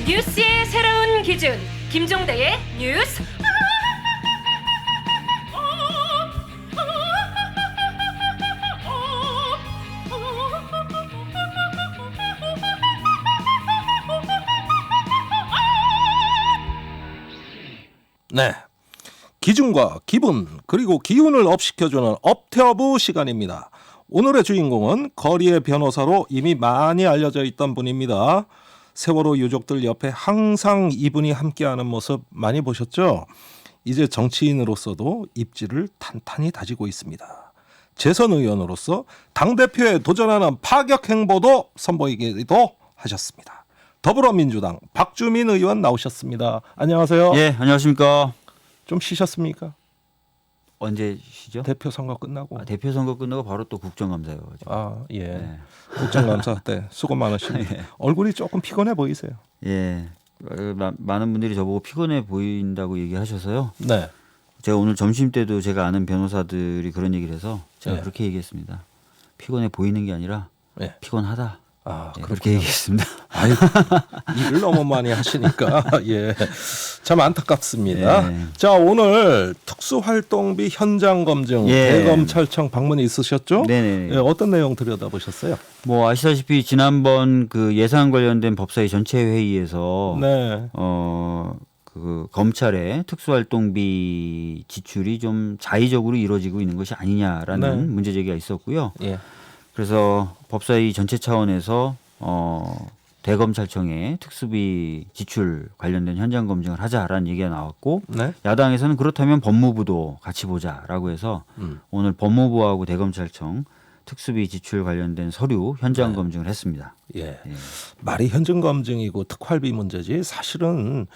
뉴스의 새로운 기준 김종대의 뉴스. 네, 기준과 기분 그리고 기운을 업시켜주는 업태어부 시간입니다. 오늘의 주인공은 거리의 변호사로 이미 많이 알려져 있던 분입니다. 세월호 유족들 옆에 항상 이분이 함께하는 모습 많이 보셨죠? 이제 정치인으로서도 입지를 탄탄히 다지고 있습니다. 재선 의원으로서 당대표에 도전하는 파격 행보도 선보이기도 하셨습니다. 더불어민주당 박주민 의원 나오셨습니다. 안녕하세요. 예, 안녕하십니까. 좀 쉬셨습니까? 언제 쉬죠? 대표 선거 끝나고. 대표 선거 끝나고 바로 또 국정감사요. 예. 네. 국정감사 때 수고 많으십니다. 예. 얼굴이 조금 피곤해 보이세요. 예, 많은 분들이 저보고 피곤해 보인다고 얘기하셔서요. 네. 제가 오늘 점심 때도 제가 아는 변호사들이 그런 얘기를 해서 제가 네. 그렇게 얘기했습니다. 피곤해 보이는 게 아니라 네. 피곤하다. 아, 예, 그렇게 그렇게 얘기했습니다. 아이, 일을 너무 많이 하시니까 예, 참 안타깝습니다. 예. 자, 오늘 특수활동비 현장 검증 예. 대검찰청 방문이 있으셨죠? 네네. 예, 어떤 내용 들여다보셨어요? 뭐 아시다시피 지난번 그 예산 관련된 법사위 전체 회의에서 네. 그 검찰의 특수활동비 지출이 좀 자의적으로 이루어지고 있는 것이 아니냐라는 네. 문제 제기가 있었고요. 예. 그래서 법사위 전체 차원에서 대검찰청의 특수비 지출 관련된 현장 검증을 하자라는 얘기가 나왔고 네. 야당에서는 그렇다면 법무부도 같이 보자라고 해서 오늘 법무부하고 대검찰청 특수비 지출 관련된 서류 현장 검증을 했습니다. 예. 예. 말이 현장 검증이고 특활비 문제지 사실은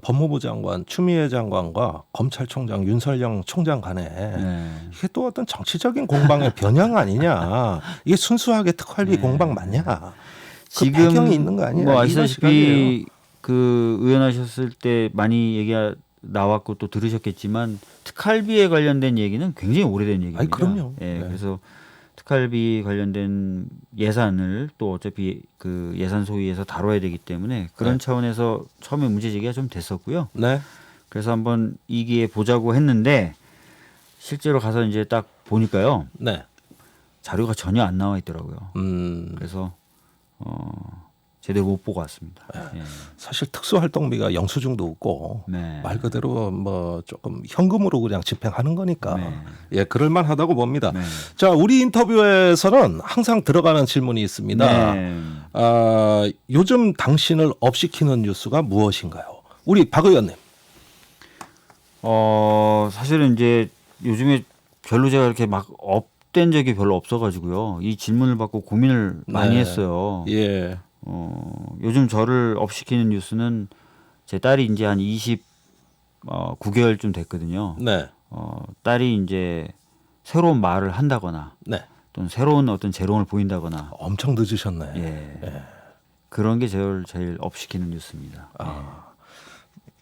법무부 장관 추미애 장관과 검찰총장 윤석열 총장 간에 네. 이게 또 어떤 정치적인 공방의 변형 아니냐? 이게 순수하게 특활비 공방 맞냐? 그 배경이 있는 거 아니에요? 뭐 이런 아시다시피 시각이에요. 그 의원하셨을 때 많이 얘기가 나왔고 또 들으셨겠지만 특활비에 관련된 얘기는 굉장히 오래된 얘기입니다. 아니, 그럼요. 예, 네. 그래서 특활비 관련된 예산을 또 어차피 그 예산 소위에서 다뤄야 되기 때문에 그런 네. 차원에서 처음에 문제 제기가 좀 됐었고요. 네. 그래서 한번 이 기회에 보자고 했는데 실제로 가서 이제 딱 보니까요. 네. 자료가 전혀 안 나와 있더라고요. 그래서 제대로 못 보고 왔습니다. 예. 사실 특수활동비가 영수증도 없고 네. 말 그대로 뭐 조금 현금으로 그냥 집행하는 거니까 네. 예, 그럴만하다고 봅니다. 네. 자, 우리 인터뷰에서는 항상 들어가는 질문이 있습니다. 네. 요즘 당신을 업시키는 뉴스가 무엇인가요? 우리 박 의원님. 사실은 이제 요즘에 별로 제가 이렇게 막 업된 적이 별로 없어가지고요. 이 질문을 받고 고민을 많이 네. 했어요. 예. 요즘 저를 업시키는 뉴스는 제 딸이 이제 한 29개월쯤 됐거든요. 네. 딸이 이제 새로운 말을 한다거나 네. 또는 새로운 어떤 재롱을 보인다거나 엄청 늦으셨네. 예. 그런 게 저를 제일 업시키는 뉴스입니다.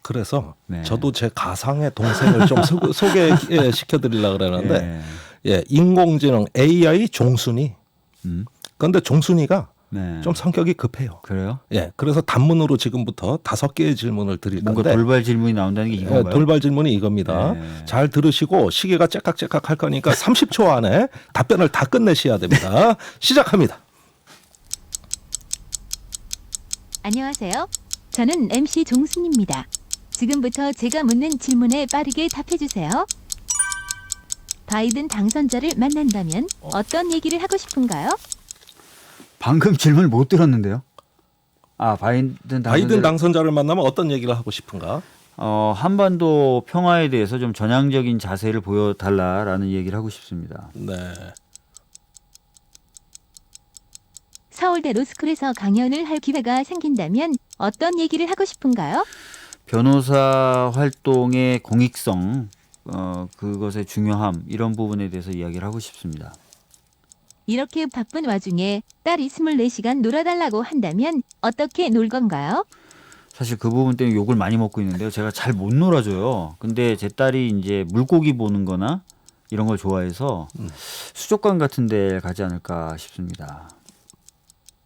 그래서 네. 저도 제 가상의 동생을 좀 소개시켜 드리려고 그러는데 예. 예, 인공지능 AI 종순이. 그런데 종순이가 네. 좀 성격이 급해요. 그래요? 예, 그래서 단문으로 지금부터 5개의 질문을 드릴 뭔가 건데 돌발 질문이 나온다는 게 이건가요? 예, 돌발 질문이 이겁니다. 네. 잘 들으시고 시계가 째깍째깍 할 거니까 30초 안에 답변을 다 끝내셔야 됩니다. 시작합니다. 안녕하세요. 저는 MC 종순입니다. 지금부터 제가 묻는 질문에 빠르게 답해주세요. 바이든 당선자를 만난다면 어떤 얘기를 하고 싶은가요? 방금 질문을 못 들었는데요. 바이든 당선자를 만나면 어떤 얘기를 하고 싶은가? 한반도 평화에 대해서 좀 전향적인 자세를 보여달라라는 얘기를 하고 싶습니다. 네. 서울대 로스쿨에서 강연을 할 기회가 생긴다면 어떤 얘기를 하고 싶은가요? 변호사 활동의 공익성, 그것의 중요함 이런 부분에 대해서 이야기를 하고 싶습니다. 이렇게 바쁜 와중에 딸이 24시간 놀아달라고 한다면 어떻게 놀 건가요? 사실 그 부분 때문에 욕을 많이 먹고 있는데요. 제가 잘 못 놀아줘요. 근데 제 딸이 이제 물고기 보는 거나 이런 걸 좋아해서 수족관 같은 데 가지 않을까 싶습니다.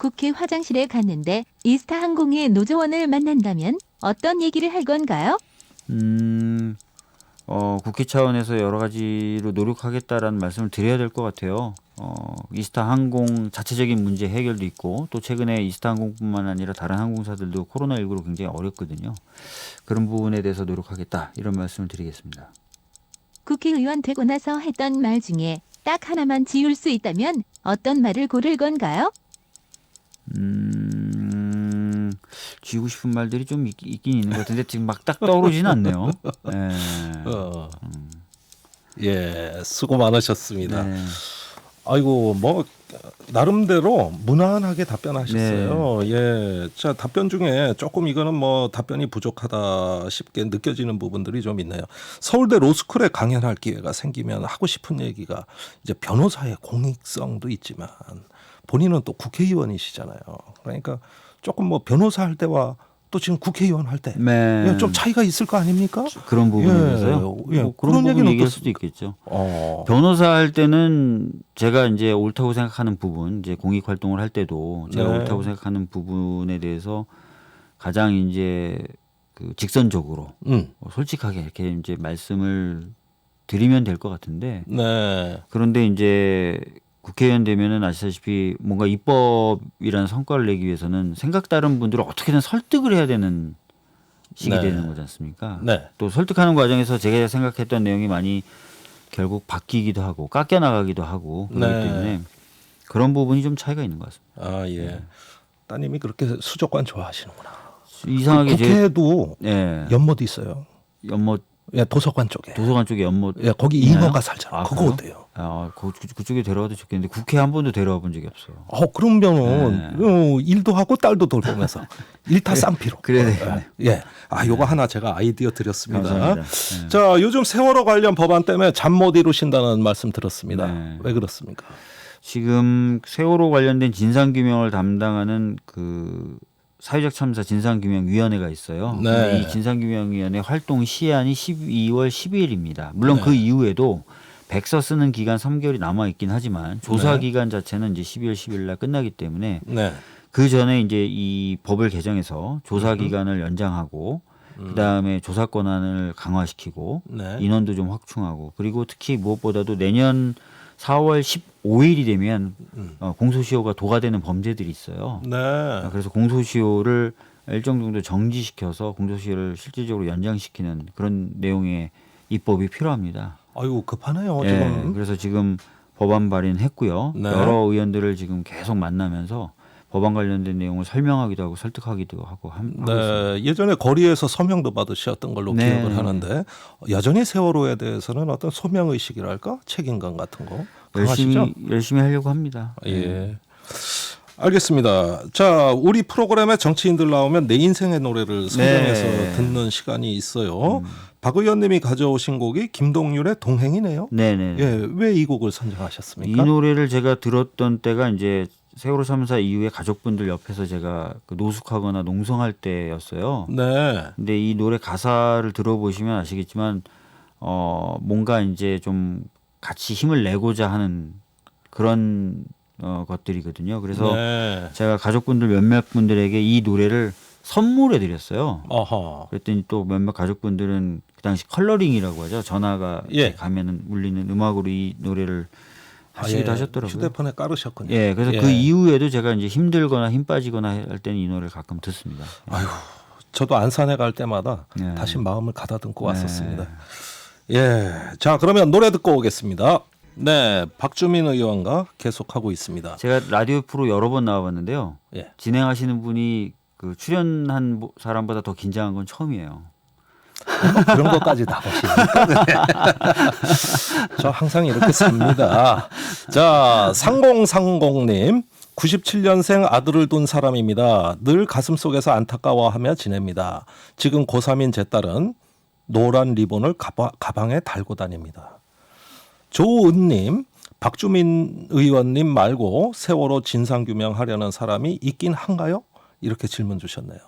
국회 화장실에 갔는데 이스타 항공의 노조원을 만난다면 어떤 얘기를 할 건가요? 국회 차원에서 여러 가지로 노력하겠다라는 말씀을 드려야 될 것 같아요. 이스타 항공 자체적인 문제 해결도 있고 또 최근에 이스타 항공뿐만 아니라 다른 항공사들도 코로나19로 굉장히 어렵거든요. 그런 부분에 대해서 노력하겠다 이런 말씀을 드리겠습니다. 국회의원 되고 나서 했던 말 중에 딱 하나만 지울 수 있다면 어떤 말을 고를 건가요? 지우고 싶은 말들이 좀 있긴 있는 것 같은데 지금 막 딱 떠오르지는 않네요. 예, 수고 많으셨습니다. 네. 아이고 뭐 나름대로 무난하게 답변하셨어요. 예, 자 답변 중에 조금 이거는 뭐 답변이 부족하다 싶게 느껴지는 부분들이 좀 있네요. 서울대 로스쿨에 강연할 기회가 생기면 하고 싶은 얘기가 이제 변호사의 공익성도 있지만 본인은 또 국회의원이시잖아요. 그러니까 조금 뭐 변호사 할 때와 또 지금 국회의원 할 때 네. 좀 차이가 있을 거 아닙니까? 그런 부분에 대해서요. 예, 뭐 그런 그런 얘기는 부분 얘기할 어떻습니까? 수도 있겠죠. 어. 변호사 할 때는 제가 이제 옳다고 생각하는 부분, 이제 공익 활동을 할 때도 제가 네. 옳다고 생각하는 부분에 대해서 가장 이제 그 직선적으로 솔직하게 이렇게 이제 말씀을 드리면 될 것 같은데 네. 그런데 이제 국회의원 되면은 아시다시피 뭔가 입법이라는 성과를 내기 위해서는 생각 다른 분들을 어떻게든 설득을 해야 되는 시기 네. 되는 거지 않습니까? 네. 또 설득하는 과정에서 제가 생각했던 내용이 많이 결국 바뀌기도 하고 깎여 나가기도 하고 그렇기 네. 때문에 그런 부분이 좀 차이가 있는 것 같습니다. 아 예. 따님이 그렇게 수족관 좋아하시는구나. 이상하게 제 국회에도 예, 연못 있어요. 연못 예, 도서관 쪽에. 도서관 쪽에 연못 예, 거기 있나요? 잉어가 살잖아. 아, 그거 그래요? 어때요? 그쪽에 데려가도 좋겠는데 국회 한 번도 데려와 본 적이 없어요. 그러면은 일도 하고 딸도 돌보면서 일타쌍피로. 그래야 되겠네. 예. 아, 요거 하나 제가 아이디어 드렸습니다. 감사합니다. 네. 자, 요즘 세월호 관련 법안 때문에 잠 못 이루신다는 말씀 들었습니다. 네. 왜 그렇습니까? 지금 세월호 관련된 진상규명을 담당하는 그 사회적 참사 진상규명위원회가 있어요. 네. 근데 이 진상규명위원회 활동 시한이 12월 12일입니다. 물론 네. 그 이후에도 백서 쓰는 기간 3개월이 남아 있긴 하지만 조사 네. 기간 자체는 이제 12월 10일 날 끝나기 때문에 네. 그 전에 이제 이 법을 개정해서 조사 기간을 연장하고 그다음에 조사 권한을 강화시키고 네. 인원도 좀 확충하고 그리고 특히 무엇보다도 내년 4월 15일이 되면 공소시효가 도과되는 범죄들이 있어요. 네. 그래서 공소시효를 일정 정도 정지시켜서 공소시효를 실질적으로 연장시키는 그런 내용의 입법이 필요합니다. 아이고 급하네요, 예, 지금. 그래서 지금 법안 발의했고요. 네. 여러 의원들을 지금 계속 만나면서 법안 관련된 내용을 설명하기도 하고 설득하기도 하고 하고 있습니다. 네, 예전에 거리에서 서명도 받으셨던 걸로 네. 기억을 하는데 여전히 세월호에 대해서는 어떤 소명 의식이랄까 책임감 같은 거 강하시죠? 열심히 하려고 합니다. 예. 알겠습니다. 자, 우리 프로그램에 정치인들 나오면 내 인생의 노래를 선정해서 네. 듣는 시간이 있어요. 박 의원님이 가져오신 곡이 김동률의 동행이네요. 네네. 예, 왜 이 곡을 선정하셨습니까? 이 노래를 제가 들었던 때가 이제 세월호 참사 이후에 가족분들 옆에서 제가 그 노숙하거나 농성할 때였어요. 네. 근데 이 노래 가사를 들어보시면 아시겠지만 뭔가 이제 좀 같이 힘을 내고자 하는 그런 것들이거든요. 그래서 네. 제가 가족분들 몇몇 분들에게 이 노래를 선물해 드렸어요. 어허. 그랬더니 또 몇몇 가족분들은 그 당시 컬러링이라고 하죠. 전화가 예. 가면은 울리는 음악으로 이 노래를 하시기도 예, 하셨더라고요. 휴대폰에 깔으셨군요. 예, 그래서 예. 그 이후에도 제가 이제 힘들거나 힘 빠지거나 할 때는 이 노래를 가끔 듣습니다. 아유, 저도 안산에 갈 때마다 네. 다시 마음을 가다듬고 왔었습니다. 예, 자 그러면 노래 듣고 오겠습니다. 네, 박주민 의원과 계속하고 있습니다. 제가 라디오 프로 여러 번 나와봤는데요. 예. 진행하시는 분이 그 출연한 사람보다 더 긴장한 건 처음이에요. 그런 것까지 다 보십니까? 네. 저 항상 이렇게 삽니다. 자, 3030님. 97년생 아들을 둔 사람입니다. 늘 가슴속에서 안타까워하며 지냅니다. 지금 고3인 제 딸은 노란 리본을 가방에 달고 다닙니다. 조은님, 박주민 의원님 말고 세월호 진상규명하려는 사람이 있긴 한가요? 이렇게 질문 주셨네요.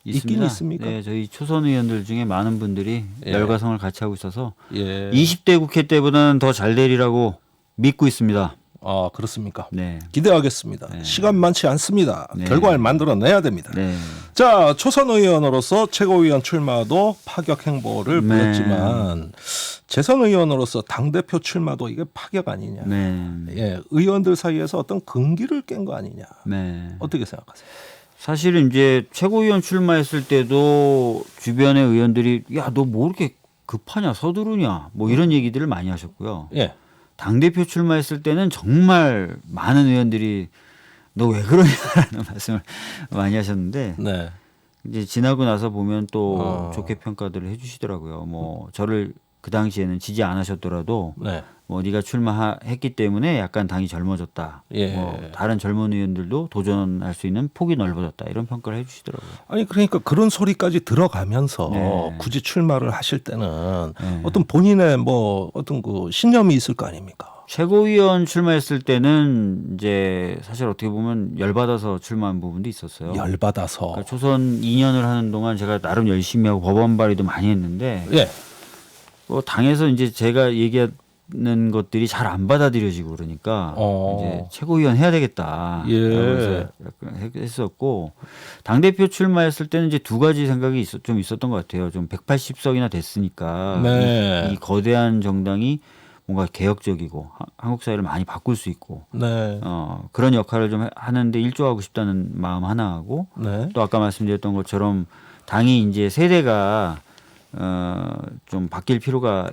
있긴 있습니까? 네, 저희 초선 의원들 중에 많은 분들이 예. 열과성을 같이 하고 있어서 예. 20대 국회 때보다는 더 잘 되리라고 믿고 있습니다. 아, 그렇습니까? 네. 기대하겠습니다. 시간 많지 않습니다. 네. 결과를 만들어내야 됩니다. 네. 자, 초선 의원으로서 최고위원 출마도 파격 행보를 네. 보였지만 재선 의원으로서 당대표 출마도 이게 파격 아니냐. 네. 예, 의원들 사이에서 어떤 금기를 깬 거 아니냐. 네. 어떻게 생각하세요? 사실은 이제 최고위원 출마했을 때도 주변의 의원들이 야, 너 뭐 이렇게 급하냐, 서두르냐, 뭐 이런 얘기들을 많이 하셨고요. 예. 당대표 출마했을 때는 정말 많은 의원들이 너 왜 그러냐라는 말씀을 많이 하셨는데 네. 이제 지나고 나서 보면 또 어. 좋게 평가들을 해주시더라고요. 뭐 저를 그 당시에는 지지 안 하셨더라도 네. 뭐 네가 출마했기 때문에 약간 당이 젊어졌다. 예. 뭐 다른 젊은 의원들도 도전할 수 있는 폭이 넓어졌다. 이런 평가를 해주시더라고요. 아니 그러니까 그런 소리까지 들어가면서 네. 굳이 출마를 하실 때는 네. 어떤 본인의 뭐 어떤 그 신념이 있을 거 아닙니까? 최고위원 출마했을 때는 이제 사실 어떻게 보면 열받아서 출마한 부분도 있었어요. 열받아서. 그러니까 초선 2년을 하는 동안 제가 나름 열심히 하고 법안 발의도 많이 했는데 예. 뭐 당에서 이제 제가 얘기하는 것들이 잘 안 받아들여지고 그러니까 이제 최고위원 해야 되겠다. 예. 약간 했었고 당 대표 출마했을 때는 이제 두 가지 생각이 좀 있었던 것 같아요. 좀 180석이나 됐으니까 네. 이 거대한 정당이 뭔가 개혁적이고 한국 사회를 많이 바꿀 수 있고 네. 그런 역할을 좀 하는데 일조하고 싶다는 마음 하나 하고 네. 또 아까 말씀드렸던 것처럼 당이 이제 세대가 좀 바뀔 필요가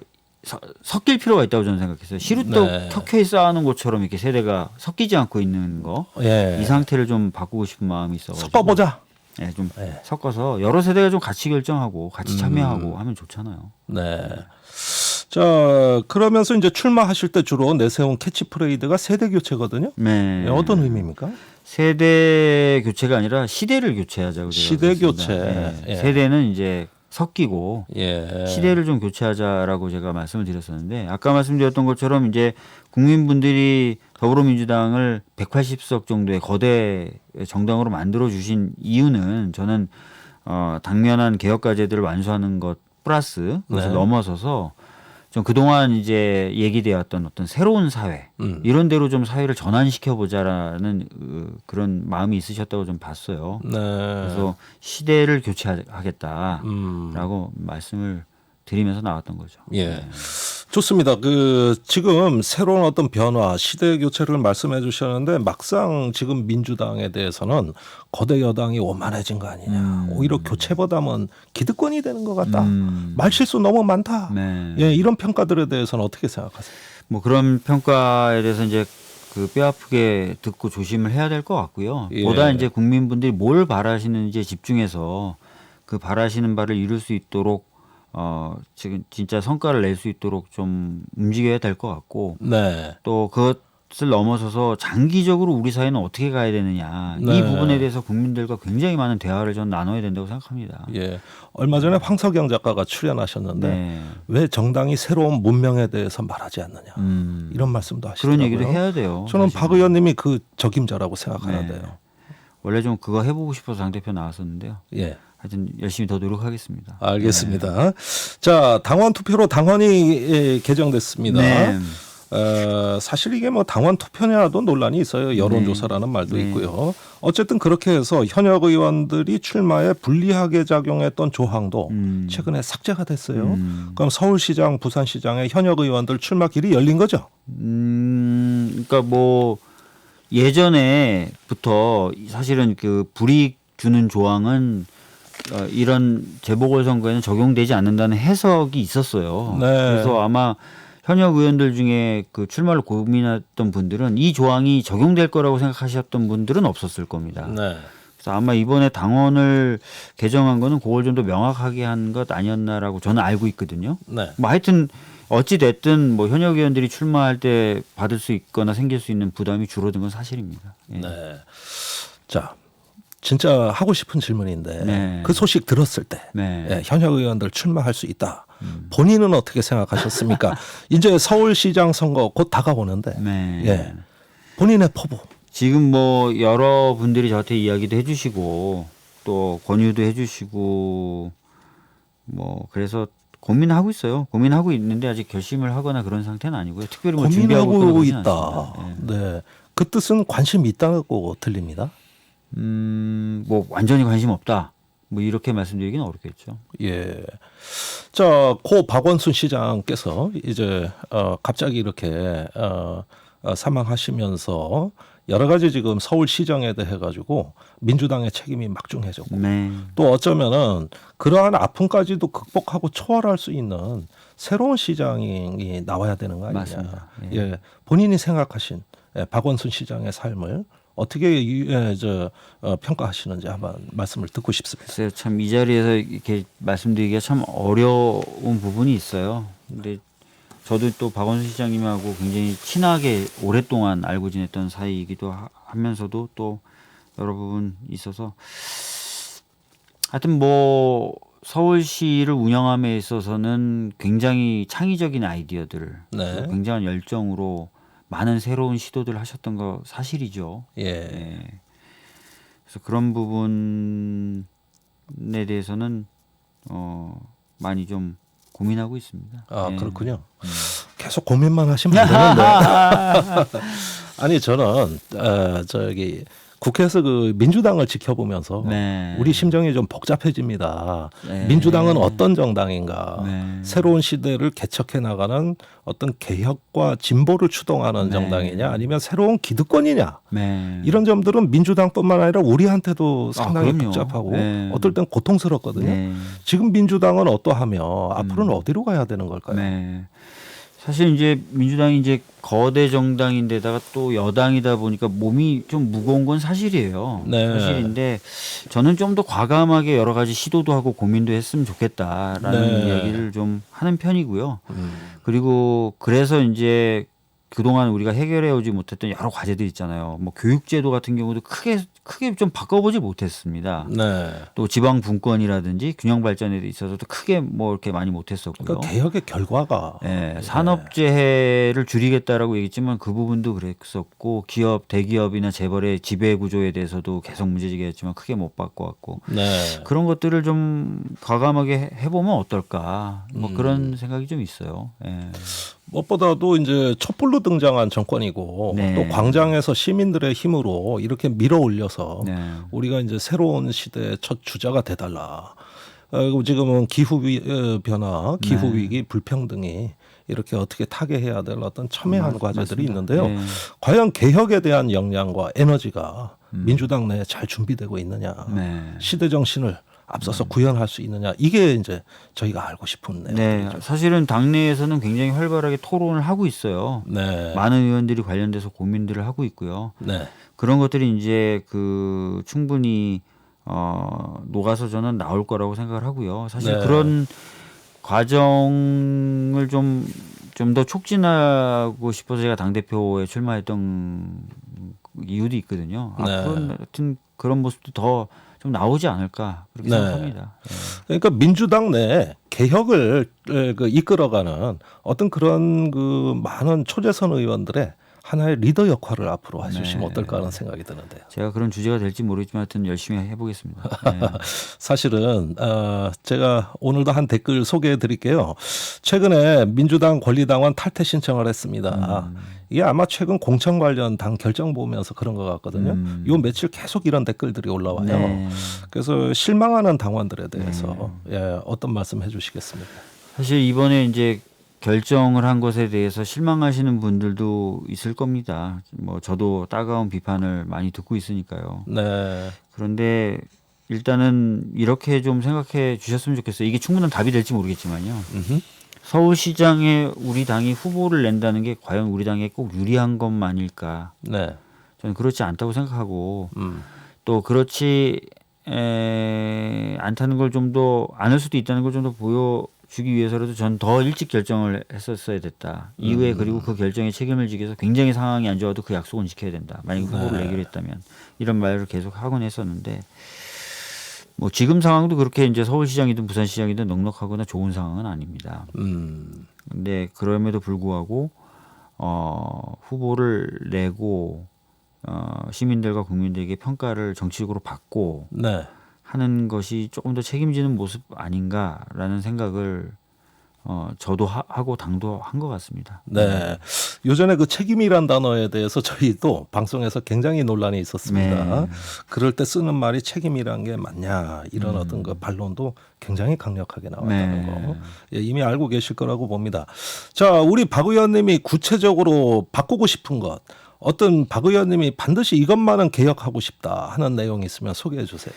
섞일 필요가 있다고 저는 생각했어요. 시루떡 네. 켜켜이 쌓아놓은 것처럼 이렇게 세대가 섞이지 않고 있는 거. 예. 이 상태를 좀 바꾸고 싶은 마음이 있어가지고. 섞어보자. 네, 좀 네. 섞어서 여러 세대가 좀 같이 결정하고 같이 참여하고 하면 좋잖아요. 네. 자, 그러면서 이제 출마하실 때 주로 내세운 캐치프레이드가 세대 교체거든요. 네. 네, 어떤 의미입니까? 세대 교체가 아니라 시대를 교체하자고 제가 시대 그랬습니다. 교체. 네. 예. 세대는 이제 섞이고 예. 시대를 좀 교체하자라고 제가 말씀을 드렸었는데 아까 말씀드렸던 것처럼 이제 국민분들이 더불어민주당을 180석 정도의 거대 정당으로 만들어 주신 이유는 저는 당면한 개혁 과제들을 완수하는 것 플러스 그것을 네. 넘어서서 좀 그동안 이제 얘기되었던 어떤 새로운 사회 이런 데로 좀 사회를 전환시켜 보자라는 그런 마음이 있으셨다고 좀 봤어요. 네. 그래서 시대를 교체하겠다라고 말씀을 드리면서 나왔던 거죠. 예. 네. 좋습니다. 그 지금 새로운 어떤 변화, 시대 교체를 말씀해 주셨는데 막상 지금 민주당에 대해서는 거대 여당이 오만해진 거 아니냐. 오히려 교체보다는 기득권이 되는 것 같다. 말실수 너무 많다. 네. 예, 이런 평가들에 대해서는 어떻게 생각하세요? 뭐 그런 평가에 대해서 이제 그 뼈아프게 듣고 조심을 해야 될 것 같고요. 예. 보다 이제 국민분들이 뭘 바라시는지에 집중해서 그 바라시는 바를 이룰 수 있도록 지금 진짜 성과를 낼 수 있도록 좀 움직여야 될 것 같고 네. 또 그것을 넘어서서 장기적으로 우리 사회는 어떻게 가야 되느냐 네. 이 부분에 대해서 국민들과 굉장히 많은 대화를 전 나눠야 된다고 생각합니다. 예. 얼마 전에 황석영 작가가 출연하셨는데 네. 왜 정당이 새로운 문명에 대해서 말하지 않느냐. 이런 말씀도 하시더라고요. 그런 얘기도 해야 돼요. 저는 사실은. 박 의원님이 그 적임자라고 생각하는데요. 네. 원래 좀 그거 해보고 싶어서 당대표 나왔었는데요. 예. 하여튼 열심히 더 노력하겠습니다. 알겠습니다. 자, 당원 투표로 당원이 개정됐습니다. 네. 사실 이게 뭐 당원 투표냐도 논란이 있어요. 여론조사라는 말도 네. 있고요. 어쨌든 그렇게 해서 현역 의원들이 출마에 불리하게 작용했던 조항도 최근에 삭제가 됐어요. 그럼 서울시장, 부산시장의 현역 의원들 출마 길이 열린 거죠? 그러니까 뭐 예전에부터 사실은 그 불이익 주는 조항은 이런 재보궐선거에는 적용되지 않는다는 해석이 있었어요. 네. 그래서 아마 현역 의원들 중에 그 출마를 고민했던 분들은 이 조항이 적용될 거라고 생각하셨던 분들은 없었을 겁니다. 네. 그래서 아마 이번에 당원을 개정한 거는 그걸 좀 더 명확하게 한 것 아니었나라고 저는 알고 있거든요. 네. 뭐 하여튼 어찌 됐든 뭐 현역 의원들이 출마할 때 받을 수 있거나 생길 수 있는 부담이 줄어든 건 사실입니다. 예. 네. 자, 진짜 하고 싶은 질문인데 네. 그 소식 들었을 때 네. 예, 현역 의원들 출마할 수 있다. 본인은 어떻게 생각하셨습니까? 이제 서울시장 선거 곧 다가오는데 네. 예. 본인의 포부. 지금 뭐 여러 분들이 저한테 이야기도 해주시고 또 권유도 해주시고 뭐 그래서 고민하고 있어요. 고민하고 있는데 아직 결심을 하거나 그런 상태는 아니고요. 특별히 뭐 준비하고 또 고민하고 그러진 있다. 않습니다. 예. 네. 그 뜻은 관심 있다고 들립니다. 뭐 완전히 관심 없다. 뭐 이렇게 말씀드리기는 어렵겠죠. 예. 자, 고 박원순 시장께서 이제 갑자기 이렇게 사망하시면서 여러 가지 지금 서울시장에 대해 가지고 민주당의 책임이 막중해졌고 네. 또 어쩌면은 그러한 아픔까지도 극복하고 초월할 수 있는 새로운 시장이 나와야 되는 거 아니냐. 맞습니다. 예. 예. 본인이 생각하신 박원순 시장의 삶을 어떻게 평가하시는지 한번 말씀을 듣고 싶습니다. 글쎄요, 참 이 자리에서 이렇게 말씀드리기가 참 어려운 부분이 있어요. 근데 저도 또 박원순 시장님하고 굉장히 친하게 오랫동안 알고 지냈던 사이이기도 하면서도 또 여러 부분 있어서 하여튼 뭐 서울시를 운영함에 있어서는 굉장히 창의적인 아이디어들을 네. 굉장한 열정으로 많은 새로운 시도들을 하셨던 거 사실이죠. 예. 예. 그래서 그런 부분에 대해서는 많이 좀 고민하고 있습니다. 아, 예. 그렇군요. 계속 고민만 하시면 안 되는데. 아니, 저는 국회에서 그 민주당을 지켜보면서 네. 우리 심정이 좀 복잡해집니다. 네. 민주당은 어떤 정당인가? 네. 새로운 시대를 개척해 나가는 어떤 개혁과 진보를 추동하는 네. 정당이냐? 아니면 새로운 기득권이냐? 네. 이런 점들은 민주당뿐만 아니라 우리한테도 상당히 그럼요. 복잡하고 네. 어떨 땐 고통스럽거든요. 네. 지금 민주당은 어떠하며 앞으로는 어디로 가야 되는 걸까요? 네. 사실 이제 민주당이 이제 거대 정당인데다가 또 여당이다 보니까 몸이 좀 무거운 건 사실이에요. 네. 사실인데 저는 좀 더 과감하게 여러 가지 시도도 하고 고민도 했으면 좋겠다라는 네. 이야기를 좀 하는 편이고요. 그리고 그래서 이제 그동안 우리가 해결해 오지 못했던 여러 과제들 있잖아요. 뭐 교육제도 같은 경우도 크게 좀 바꿔보지 못했습니다. 네. 또 지방 분권이라든지 균형 발전에 있어서도 크게 뭐 이렇게 많이 못했었고요. 그러니까 개혁의 결과가 예, 산업재해를 줄이겠다라고 얘기했지만 그 부분도 그랬었고 기업, 대기업이나 재벌의 지배 구조에 대해서도 계속 문제제기했지만 크게 못 바꿔왔고 네. 그런 것들을 좀 과감하게 해보면 어떨까 뭐 그런 생각이 좀 있어요. 예. 무엇보다도 이제 촛불로 등장한 정권이고 네. 또 광장에서 시민들의 힘으로 이렇게 밀어 올려서 네. 우리가 이제 새로운 시대의 첫 주자가 돼달라. 그리고 지금은 기후 변화, 기후 네. 위기, 불평등이 이렇게 어떻게 타개해야 될 어떤 첨예한 과제들이 맞습니다. 있는데요. 네. 과연 개혁에 대한 역량과 에너지가 민주당 내에 잘 준비되고 있느냐, 네. 시대 정신을 앞서서 구현할 수 있느냐, 이게 이제 저희가 알고 싶은 네, 내용이죠. 사실은 당내에서는 굉장히 활발하게 토론을 하고 있어요. 네, 많은 의원들이 관련돼서 고민들을 하고 있고요. 네, 그런 것들이 이제 그 충분히 녹아서 저는 나올 거라고 생각을 하고요. 사실 네. 그런 과정을 좀 더 촉진하고 싶어서 제가 당대표에 출마했던 이유도 있거든요. 네. 앞으로 하여튼 그런 모습도 더 좀 나오지 않을까 그렇게 네. 생각합니다. 예. 그러니까 민주당 내에 개혁을 이끌어가는 어떤 그런 그 많은 초재선 의원들의 하나의 리더 역할을 앞으로 해주시면 네. 어떨까 하는 생각이 드는데요. 제가 그런 주제가 될지 모르겠지만 하여튼 열심히 해보겠습니다. 예. 사실은 제가 오늘도 한 댓글 소개해 드릴게요. 최근에 민주당 권리당원 탈퇴 신청을 했습니다. 이게 아마 최근 공천 관련 당 결정 보면서 그런 것 같거든요. 요 며칠 계속 이런 댓글들이 올라와요. 네. 그래서 실망하는 당원들에 대해서 예, 어떤 말씀 해주시겠습니까? 사실 이번에 이제 결정을 한 것에 대해서 실망하시는 분들도 있을 겁니다. 뭐 저도 따가운 비판을 많이 듣고 있으니까요. 네, 그런데 일단은 이렇게 좀 생각해 주셨으면 좋겠어요. 이게 충분한 답이 될지 모르겠지만요. 서울시장에 우리 당이 후보를 낸다는 게 과연 우리 당에 꼭 유리한 것만일까? 네, 저는 그렇지 않다고 생각하고 음. 또 그렇지 않다는 걸 좀 더 않을 수도 있다는 걸 좀 더 보여주기 위해서라도 전 더 일찍 결정을 했었어야 됐다. 이후에 그리고 그 결정에 책임을 지기 위해서 굉장히 상황이 안 좋아도 그 약속은 지켜야 된다. 만약에 후보를 내기로 했다면 이런 말을 계속 하곤 했었는데 뭐 지금 상황도 그렇게 이제 서울시장이든 부산시장이든 넉넉하거나 좋은 상황은 아닙니다. 근데 그럼에도 불구하고 후보를 내고 시민들과 국민들에게 평가를 정치적으로 받고 네. 하는 것이 조금 더 책임지는 모습 아닌가라는 생각을 저도 하고 당도 한 것 같습니다. 네. 요전에 그 책임이란 단어에 대해서 저희도 방송에서 굉장히 논란이 있었습니다. 네. 그럴 때 쓰는 말이 책임이란 게 맞냐 이런 어떤 그 반론도 굉장히 강력하게 나왔다는 네. 거 예, 이미 알고 계실 거라고 봅니다. 자, 우리 박 의원님이 구체적으로 바꾸고 싶은 것 어떤 박 의원님이 반드시 이것만은 개혁하고 싶다 하는 내용이 있으면 소개해 주세요.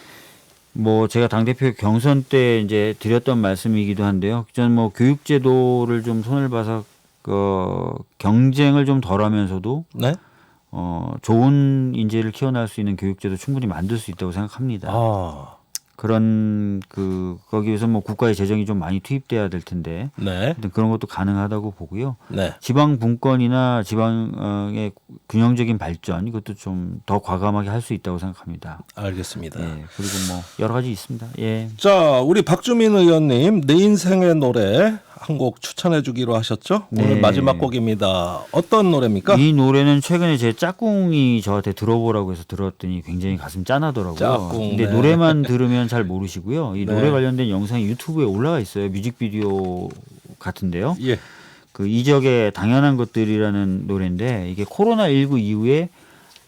뭐 제가 당대표 경선 때 이제 드렸던 말씀이기도 한데요. 저는 뭐 교육제도를 좀 손을 봐서 경쟁을 좀 덜하면서도 네. 좋은 인재를 키워낼 수 있는 교육제도 충분히 만들 수 있다고 생각합니다. 아, 그런 거기 위해서 뭐 국가의 재정이 좀 많이 투입돼야 될 텐데 네. 하여튼 그런 것도 가능하다고 보고요. 네. 지방 분권이나 지방의 균형적인 발전 이것도 좀 더 과감하게 할 수 있다고 생각합니다. 알겠습니다. 예, 그리고 뭐 여러 가지 있습니다. 예. 자, 우리 박주민 의원님 내 인생의 노래 한 곡 추천해 주기로 하셨죠? 오늘 네. 마지막 곡입니다. 어떤 노래입니까? 이 노래는 최근에 제 짝꿍이 저한테 들어보라고 해서 들었더니 굉장히 가슴 짠하더라고요. 짝꿍, 근데 네. 노래만 들으면 잘 모르시고요. 이 네. 노래 관련된 영상이 유튜브에 올라가 있어요. 뮤직비디오 같은데요. 예. 그 이적의 당연한 것들이라는 노래인데 이게 코로나19 이후에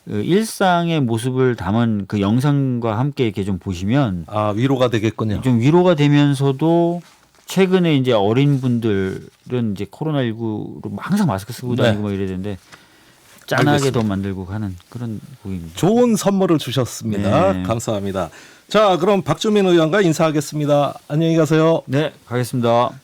그 일상의 모습을 담은 그 영상과 함께 이렇게 좀 보시면 아, 위로가 되겠군요. 좀 위로가 되면서도 최근에 이제 어린 분들은 이제 코로나19로 항상 마스크 쓰고 네. 다니고 막 이래야 되는데 짠하게 알겠습니다. 더 만들고 가는 그런 곡입니다. 좋은 선물을 주셨습니다. 네. 감사합니다. 자, 그럼 박주민 의원과 인사하겠습니다. 안녕히 가세요. 네, 가겠습니다.